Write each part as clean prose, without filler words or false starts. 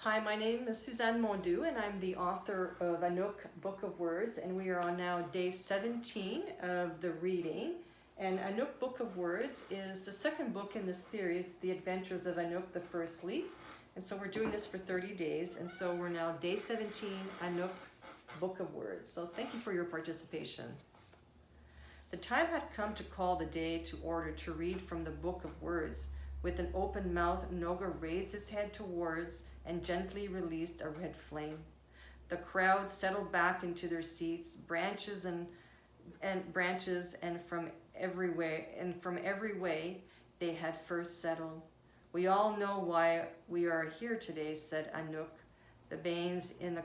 Hi, my name is Suzanne Mondoux, and I'm the author of Anuk Book of Words, and we are on now day 17 of the reading. And Anuk Book of Words is the second book in the series, The Adventures of Anuk, the First Sleep. And so we're doing this for 30 days, and so we're now day 17, Anuk Book of Words. So thank you for your participation. The time had come to call the day to order to read from the Book of Words. With an open mouth, Noga raised his head towards and gently released a red flame. The crowd settled back into their seats, branches and from every way they had first settled. We all know why we are here today, said Anuk. The beings in the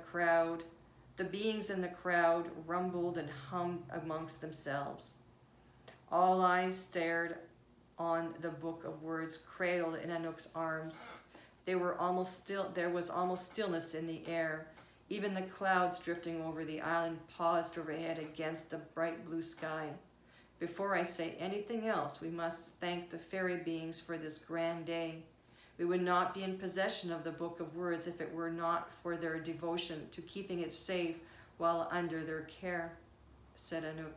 crowd rumbled and hummed amongst themselves. All eyes stared on the Book of Words cradled in Anuk's arms. There was almost stillness in the air. Even the clouds drifting over the island paused overhead against the bright blue sky. Before I say anything else, we must thank the fairy beings for this grand day. We would not be in possession of the Book of Words if it were not for their devotion to keeping it safe while under their care, said Anuk.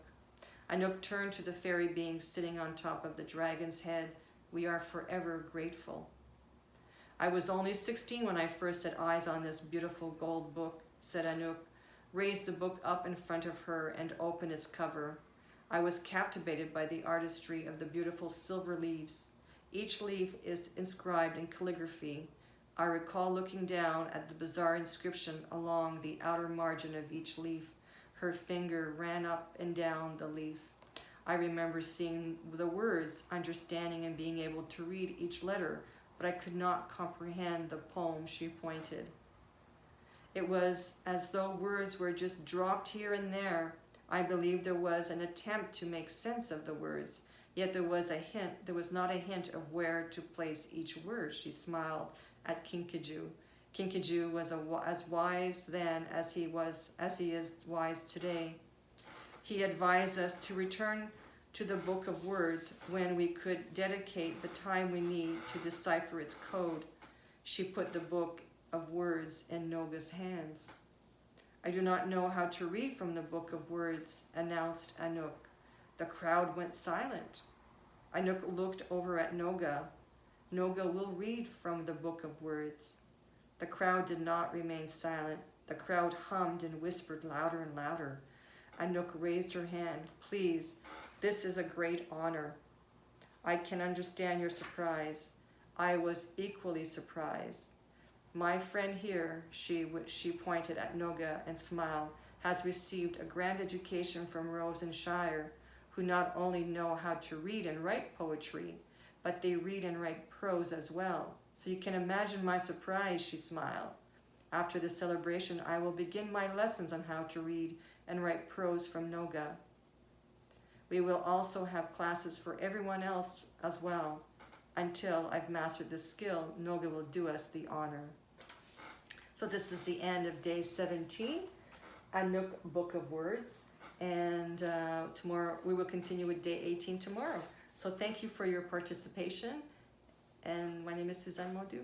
Anuk turned to the fairy beings sitting on top of the dragon's head. We are forever grateful. I was only 16 when I first set eyes on this beautiful gold book, said Anuk, raised the book up in front of her and opened its cover. I was captivated by the artistry of the beautiful silver leaves. Each leaf is inscribed in calligraphy. I recall looking down at the bizarre inscription along the outer margin of each leaf. Her finger ran up and down the leaf. I remember seeing the words, understanding and being able to read each letter, but I could not comprehend the poem she pointed. It was as though words were just dropped here and there. I believe there was an attempt to make sense of the words, yet there was not a hint of where to place each word. She smiled at Kinkajou. Kinkajou was as wise then as he is wise today. He advised us to return to the Book of Words when we could dedicate the time we need to decipher its code. She put the Book of Words in Noga's hands. I do not know how to read from the Book of Words, announced Anuk. The crowd went silent. Anuk looked over at Noga. Noga will read from the Book of Words. The crowd did not remain silent. The crowd hummed and whispered louder and louder. Anuk raised her hand. Please, this is a great honor. I can understand your surprise. I was equally surprised. My friend here, she pointed at Noga and smiled, has received a grand education from Rose and Shire, who not only know how to read and write poetry, but they read and write prose as well. So you can imagine my surprise, she smiled. After the celebration, I will begin my lessons on how to read and write prose from Noga. We will also have classes for everyone else as well. Until I've mastered this skill, Noga will do us the honor. So this is the end of day 17, Anuk Book of Words. And tomorrow, we will continue with day 18 tomorrow. So thank you for your participation. And my name is Suzanne Mondoux.